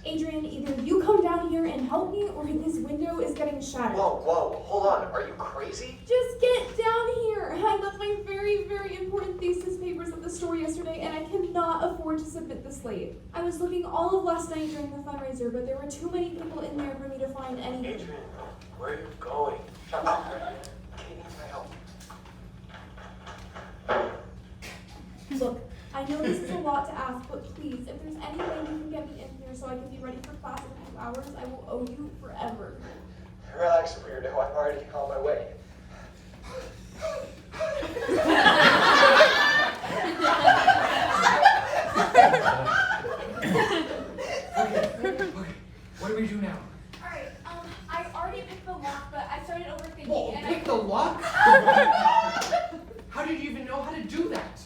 Adrian, either you come down here and help me, or this window is getting shattered. Whoa, hold on. Are you crazy? Just get down here. I left my very, very important thesis papers at the store yesterday, and I cannot afford to submit this late. I was looking all of last night during the fundraiser, but there were too many people in there for me to find anything. Adrian, where are you going? Katie needs my help. Look, I know this is a lot to ask, but please, if there's any way you can get me in here so I can be ready for class in 2 hours, I will owe you forever. Relax, weirdo. I'm already on my way. Okay. What do we do now? Alright, I already picked the lock, but I started overthinking Whoa, and pick the lock? How did you even know how to do that?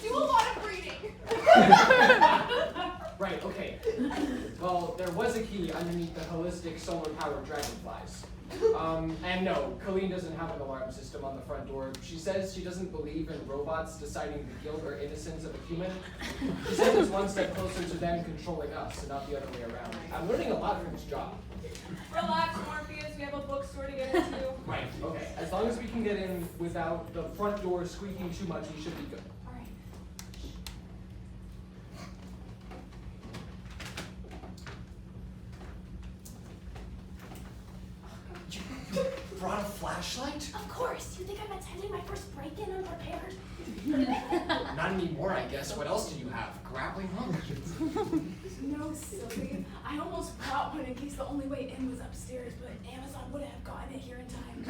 do a lot of reading. Right, okay. Well, there was a key underneath the holistic solar-powered dragonflies. And no, Colleen doesn't have an alarm system on the front door. She says she doesn't believe in robots deciding the guilt or innocence of a human. She says it's one step closer to them controlling us and not the other way around. I'm learning a lot from this job. Relax, Morpheus, we have a bookstore to get into. Right, okay. As long as we can get in without the front door squeaking too much, we should be good. Alright. You brought a flashlight? Of course, you think I'm attending my first break-in unprepared? Not anymore, I guess. What else do you have? Grappling hook? No, silly. I almost brought one in case the only way in was upstairs, but Amazon wouldn't have gotten it here in time.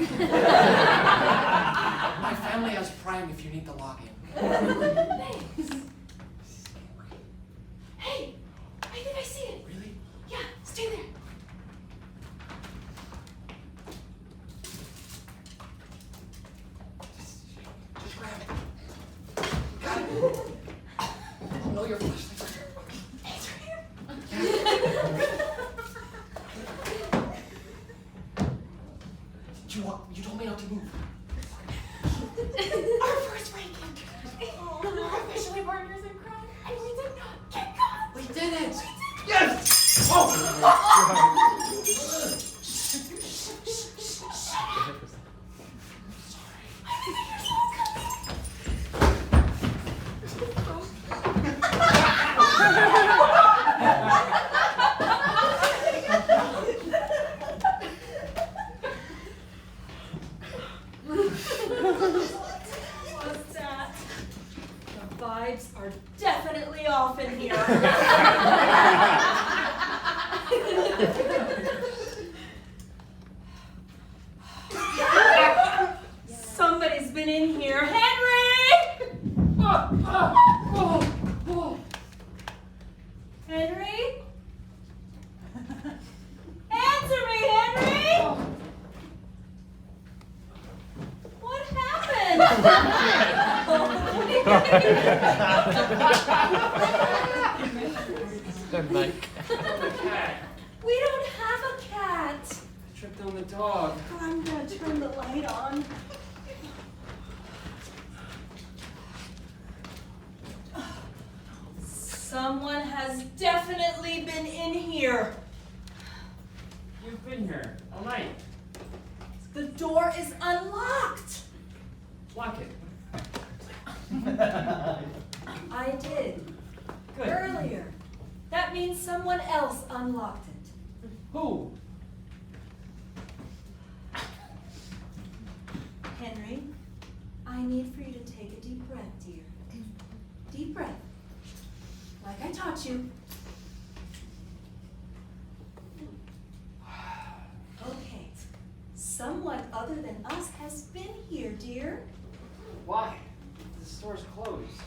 My family has Prime if you need the login. Thanks. Hey, I think I see it. Really? Yeah, stay there. Just grab it. Got it. Oh no, your flashlight. You told me not to move. Our first break-in. Oh, we're officially partners in crime, and we did not get caught. We did it! Yes! Oh! What's that? The vibes are definitely off in here. Somebody's been in here. Henry! Henry? Answer me, Henry! What happened? We don't have a cat. I tripped on the dog. I'm gonna turn the light on. Someone has definitely been in here. You've been here all night. The door is unlocked. Lock it. I did. Good. Earlier. That means someone else unlocked it. Who? Henry, I need for you to take a deep breath, dear. Deep breath. Like I taught you. Okay. Someone other than us has been here, dear. Why? The store's closed.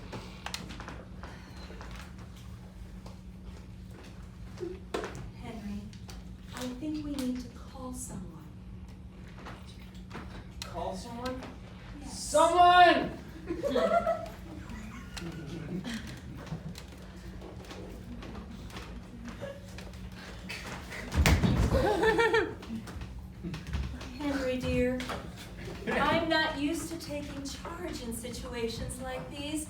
Henry, I think we need to call someone. Call someone? Yes. Someone! Henry, dear, I'm not used to taking charge in situations like these.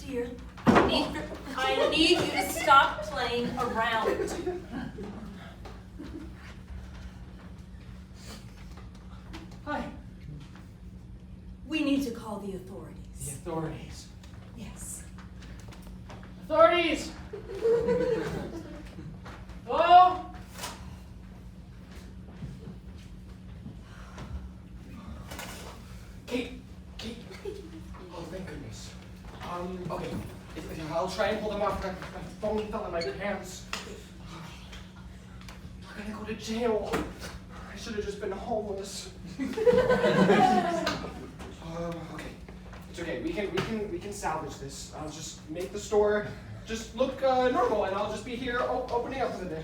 Dear, I need you to stop playing around. Hi. We need to call the authorities. The authorities. Yes. Authorities! Hello? Kate. Oh, thank goodness. Okay. I'll try and pull them off. My phone fell in my pants. We're gonna go to jail. I should have just been homeless. Okay. It's okay. We can salvage this. I'll just make the store just look normal, and I'll just be here opening up for the day.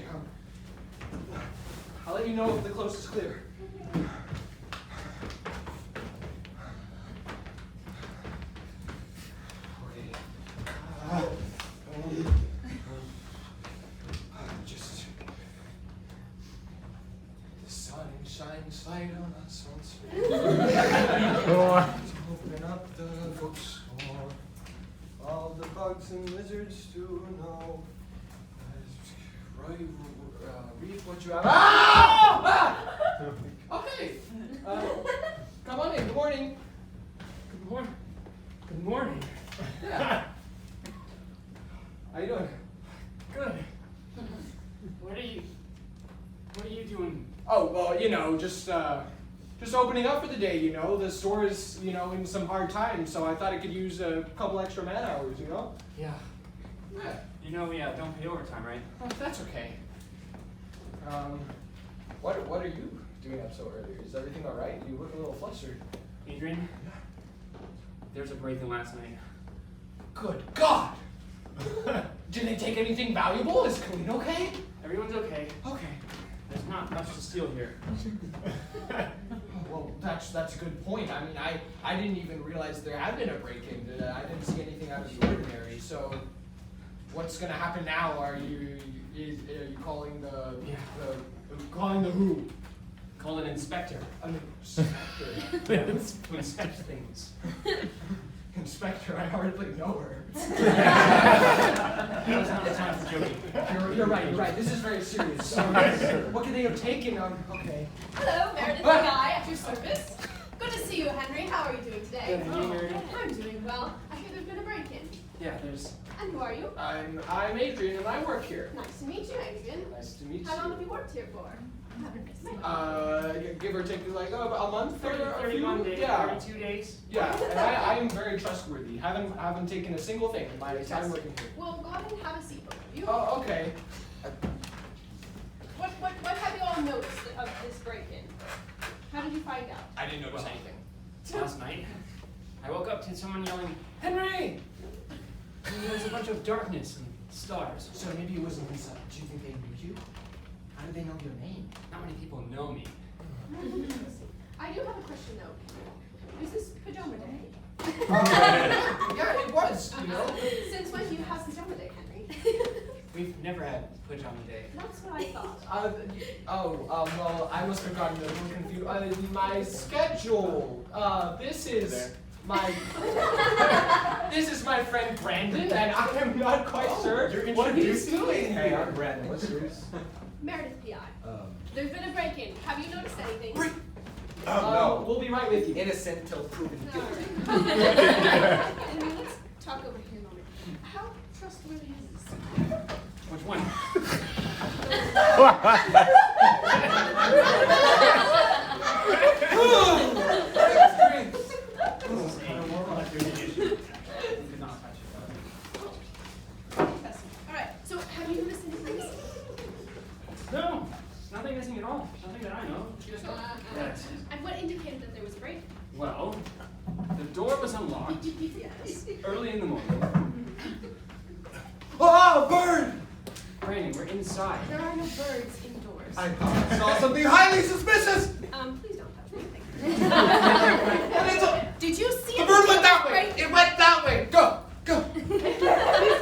I'll let you know if the coast is clear. Okay. Just the sun shines light on us once more. Open up the bookstore. All the bugs and lizards to know. Read what you have. Ah! Okay. Come on in. Good morning. Good morning. Good morning. Yeah. How you doing? Good. What are you doing? Oh, well, just opening up for the day, The store is, in some hard times, so I thought it could use a couple extra man hours, Yeah. Yeah. Don't pay overtime, right? Oh, that's okay. What are you doing up so early? Is everything all right? You look a little flustered. Adrian, there's a break-in last night. Good God! Did they take anything valuable? Is Colleen okay? Everyone's okay. Okay. There's not much to steal here. Well, that's a good point. I mean, I didn't even realize there had been a break-in. I didn't see anything out of the ordinary. So, what's gonna happen now? Are you calling calling the who? Call an inspector. An inspector. To inspect things. Inspector, I hardly know her. Now's not the time for joking. You're right. This is very serious. So, what could they have taken? Okay. Hello, Meredith Guy at your service. Good to see you, Henry. How are you doing today? Good, and you, Meredith? I'm doing well. I hear there's been a break-in. Yeah, there's... And who are you? I'm Adrian, and I work here. Nice to meet you, Adrian. Nice to meet you. How long have you worked here for? Give or take like a month or a 31 few. days, Yeah. 32 days. Yeah, and I am very trustworthy. Haven't taken a single thing in my time working here. Well, go ahead and have a seat, both of you. Oh, okay. What have you all noticed of this break-in? How did you find out? I didn't notice Well. anything. Last night, I woke up to someone yelling, "Henry!" And there was a bunch of darkness and stars. So maybe it wasn't Lisa. Do you think they knew you? How did they know your name? Not many people know me. I do have a question, though. Is this pajama day? Yeah, it was. Since when do you have pajama day, Henry? We've never had pajama day. That's what I thought. Well, I must have gotten a little confused. My schedule. This is my friend Brandon, and I am not quite sure what he's doing Hey, here. I'm Brandon. What's yours? Meredith P.I. There's been a break-in. Have you noticed anything? No. We'll be right with you. Innocent till proven No. guilty. Henry, let's talk over here a moment. How trustworthy is this? Which one? Alright, so have you noticed anything? No, nothing missing at all. Nothing that I know. Yes. And what indicated that there was a break? Well, the door was unlocked Yes. early in the morning. Oh, bird! Brandon, we're inside. There are no birds indoors. I saw something highly suspicious! Please don't touch anything. And it's a, Did you see the it? bird went that way! Right? It went that way! Go! Go! Please go and take a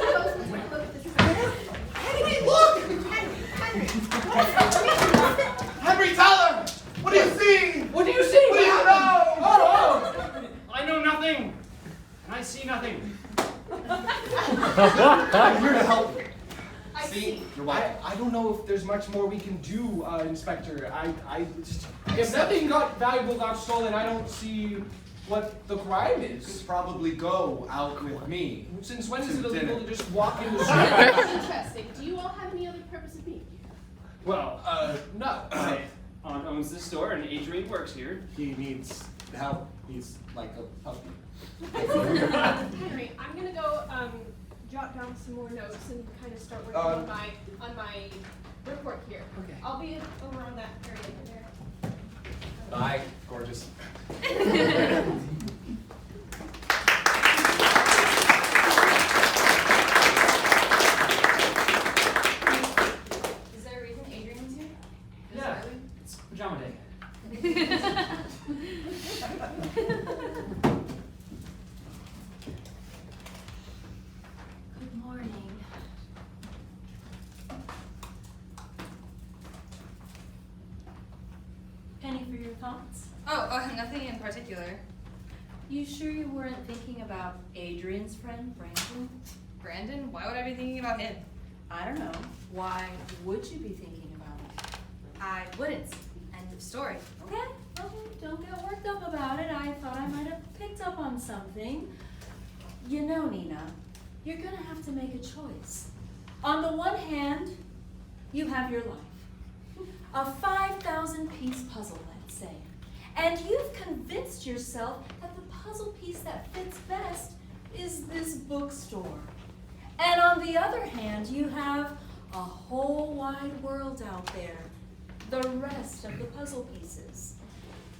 look at this. Henry, look! Henry! Henry, tell her! What do you see? What do you see? What do you know? Oh, I know nothing, and I see nothing. I'm here to help. I see. You're welcome. I don't know if there's much more we can do, Inspector. If nothing valuable got stolen, I don't see what the crime You could is. probably go out with me. Since when is To it illegal dinner. to just walk in the street? Interesting. Do you all have any other purpose of being here? Well, No. my aunt owns the store and Adrian works here. He needs help. He's like a puppy. Henry, I'm gonna go jot down some more notes and kind of start working on my report here. Okay. I'll be over on that area there. Bye, gorgeous. Is there a reason Adrian's here? Yeah, it's pajama day. Good morning. Penny for your thoughts? Oh, nothing in particular. You sure you weren't thinking about Adrian's friend, Brandon? Brandon? Why would I be thinking about him? I don't know. Why would you be thinking about it? I wouldn't. End of story. Okay, don't get worked up about it. I thought I might have picked up on something. You know, Nina, you're gonna have to make a choice. On the one hand, you have your life. A 5,000-piece puzzle, let's say. And you've convinced yourself that the puzzle piece that fits best is this bookstore. And on the other hand, you have a whole wide world out there. The rest of the puzzle pieces.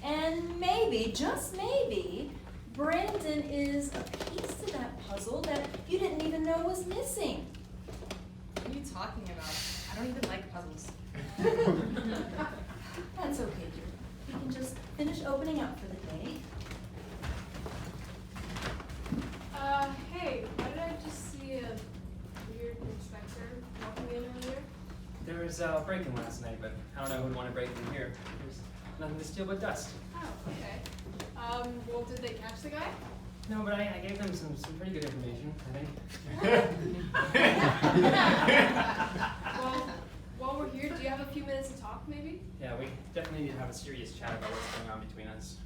And maybe, just maybe, Brandon is a piece to that puzzle that you didn't even know was missing. What are you talking about? I don't even like puzzles. That's okay, dear. We can just finish opening up for the day. Hey, why did I just see a weird inspector walking in earlier? There was a break-in last night, but I don't know who'd want to break in here. There's nothing to steal but dust. Oh, okay. Well, did they catch the guy? No, but I gave them some pretty good information, I think. Well, while we're here, do you have a few minutes to talk, maybe? Yeah, we definitely need to have a serious chat about what's going on between us.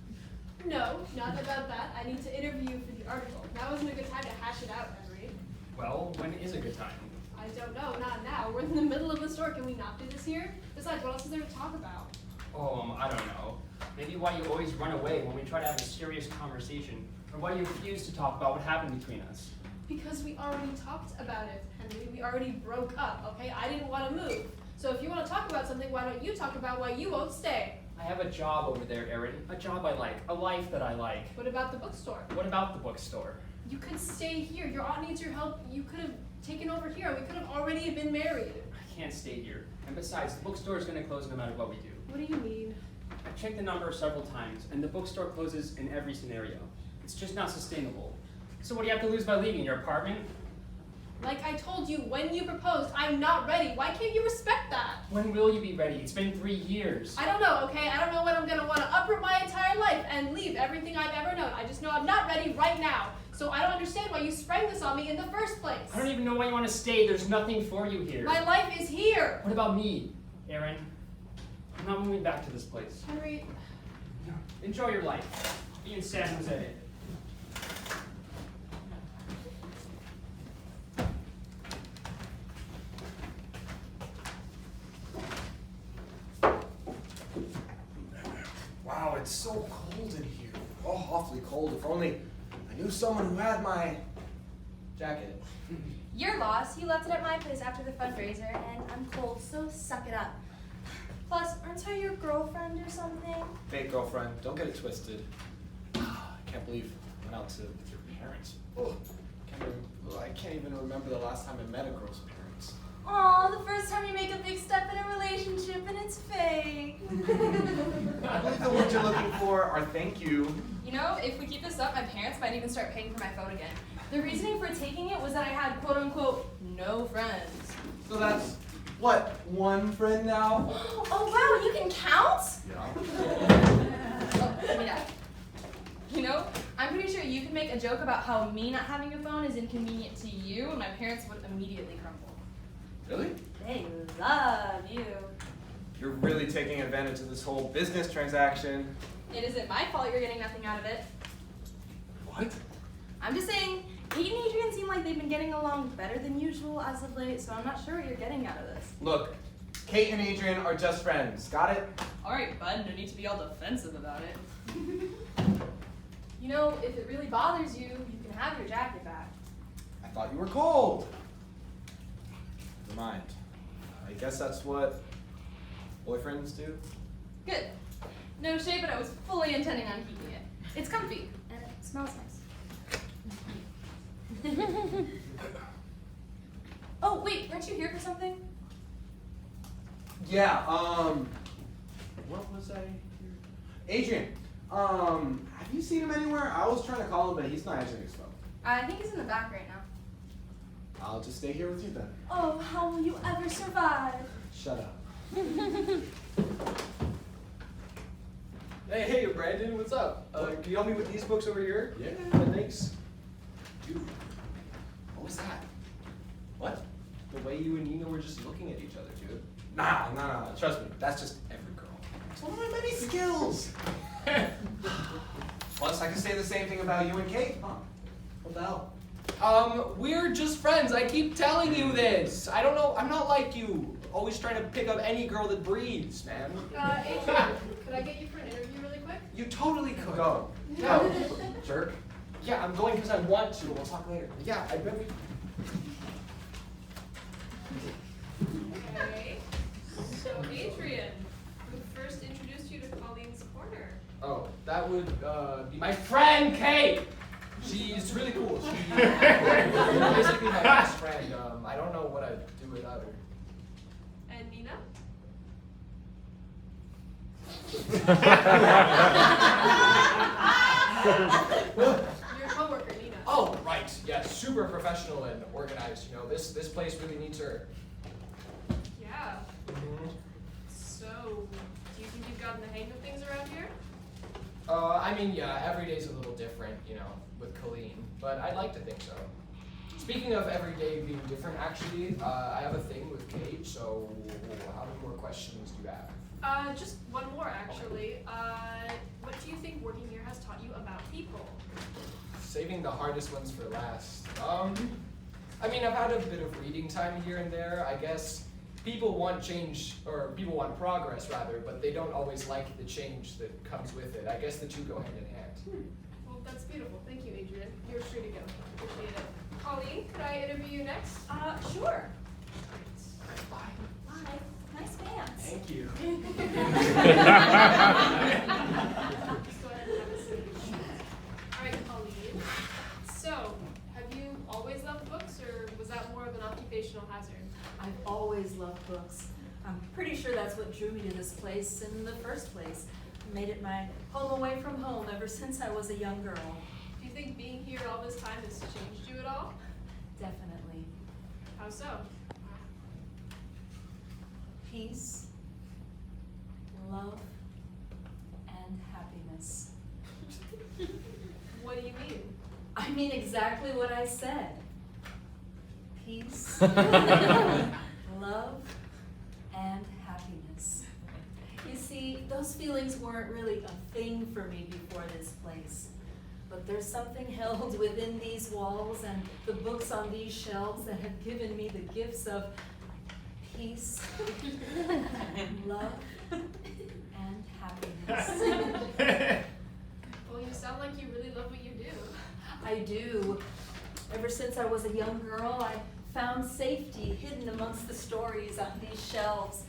No, not about that. I need to interview you for the article. Now isn't a good time to hash it out, Henry. Well, when is a good time? I don't know, not now. We're in the middle of the store. Can we not do this here? Besides, what else is there to talk about? I don't know. Maybe why you always run away when we try to have a serious conversation, or why you refuse to talk about what happened between us. Because we already talked about it, Henry. We already broke up, okay? I didn't want to move. So if you want to talk about something, why don't you talk about why you won't stay? I have a job over there, Erin. A job I like. A life that I like. What about the bookstore? What about the bookstore? You could stay here. Your aunt needs your help. You could have taken over here. We could have already been married. I can't stay here. And besides, the bookstore is going to close no matter what we do. What do you mean? I've checked the number several times, and the bookstore closes in every scenario. It's just not sustainable. So what do you have to lose by leaving your apartment? Like I told you when you proposed, I'm not ready. Why can't you respect that? When will you be ready? It's been 3 years. I don't know, okay? I don't know when I'm gonna want to uproot my entire life and leave everything I've ever known. I just know I'm not ready right now. So I don't understand why you sprang this on me in the first place. I don't even know why you want to stay. There's nothing for you here. My life is here. What about me, Erin? I'm not moving back to this place. Henry, Enjoy your life. Be in San Jose. Wow, it's so cold in here. Oh, awfully cold. If only I knew someone who had my jacket. You're lost. You left it at my place after the fundraiser, and I'm cold, so suck it up. Plus, aren't I your girlfriend or something? Fake girlfriend. Don't get it twisted. I can't believe I went out with your parents. Oh, I can't even remember the last time I met a girl's parents. Aw, the first time you make a big step in a relationship and it's fake. I believe the words you're looking for are thank you. You know, if we keep this up, my parents might even start paying for my phone again. The reasoning for taking it was that I had quote-unquote no friends. So that's, what, one friend now? Oh wow, you can count? Yeah. Oh, yeah. You know, I'm pretty sure you can make a joke about how me not having a phone is inconvenient to you, and my parents would immediately crumble. Really? They love you. You're really taking advantage of this whole business transaction. It isn't my fault you're getting nothing out of it. What? I'm just saying, Kate and Adrian seem like they've been getting along better than usual as of late, so I'm not sure what you're getting out of this. Look, Kate and Adrian are just friends. Got it? Alright, bud, no need to be all defensive about it. You know, if it really bothers you, you can have your jacket back. I thought you were cold. Never mind. I guess that's what boyfriends do. Good. No shade, but I was fully intending on keeping it. It's comfy, and it smells nice. Oh, wait, weren't you here for something? Yeah, what was I here? Adrian, have you seen him anywhere? I was trying to call him, but he's not answering his phone. I think he's in the back right now. I'll just stay here with you then. Oh, how will you ever survive? Shut up. Hey, Brandon, what's up? Can you help me with these books over here? Yeah. Thanks. Dude, what was that? What? The way you and Nina were just looking at each other, dude. Nah, trust me, that's just every girl. It's one of my many skills. Plus, I can say the same thing about you and Kate, huh? What the hell? We're just friends. I keep telling you this. I don't know. I'm not like you. Always trying to pick up any girl that breathes, man. Adrian, could I get you for an interview really quick? You totally could. Go. No. Jerk. Yeah, I'm going because I want to. We'll talk later. Yeah, I bet we. Okay. So, Adrian, who first introduced you to Colleen's Corner? Oh, that would be my friend Kate. She's really cool. She's basically my best friend. I don't know what I'd do without her. And Nina? Your coworker, Nina. Oh, right. Yeah, super professional and organized. You know, this place really needs her. Yeah. So, do you think you've gotten the hang of things around here? I mean, yeah, every day's a little different, you know, with Colleen, but I'd like to think so. Speaking of every day being different, actually, I have a thing with Kate, so how many more questions do you have? Just one more, actually. What do you think working here has taught you about people? Saving the hardest ones for last. I mean, I've had a bit of reading time here and there. I guess people want change, or people want progress, rather, but they don't always like the change that comes with it. I guess the two go hand in hand. Well, that's beautiful. Thank you, Adrian. You're free to go. Appreciate it. Colleen, could I interview you next? Sure. Bye. Bye. Nice pants. Thank you. Just go ahead and have a seat. All right, Colleen. So, have you always loved books, or was that more of an occupational hazard? I've always loved books. I'm pretty sure that's what drew me to this place in the first place. Made it my home away from home ever since I was a young girl. Do you think being here all this time has changed you at all? Definitely. How so? Peace, love, and happiness. What do you mean? I mean exactly what I said. Peace, love, and happiness. You see, those feelings weren't really a thing for me before this place. But there's something held within these walls and the books on these shelves that have given me the gifts of peace, love, and happiness. Well, you sound like you really love what you do. I do. Ever since I was a young girl, I found safety hidden amongst the stories on these shelves.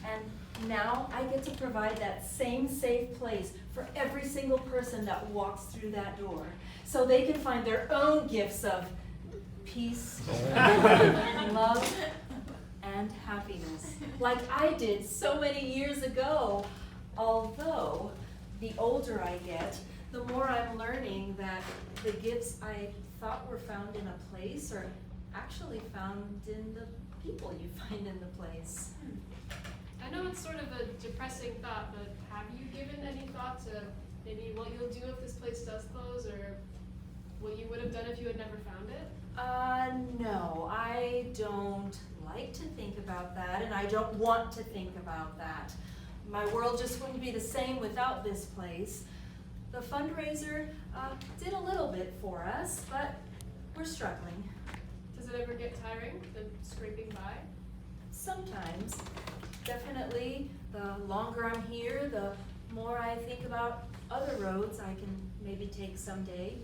And now I get to provide that same safe place for every single person that walks through that door, so they can find their own gifts of peace, love, and happiness, like I did so many years ago. Although, the older I get, the more I'm learning that the gifts I thought were found in a place are actually found in the people you find in the place. I know it's sort of a depressing thought, but have you given any thought to maybe what you'll do if this place does close, or what you would have done if you had never found it? No, I don't like to think about that, and I don't want to think about that. My world just wouldn't be the same without this place. The fundraiser did a little bit for us, but we're struggling. Does it ever get tiring, the scraping by? Sometimes. Definitely, the longer I'm here, the more I think about other roads I can maybe take someday.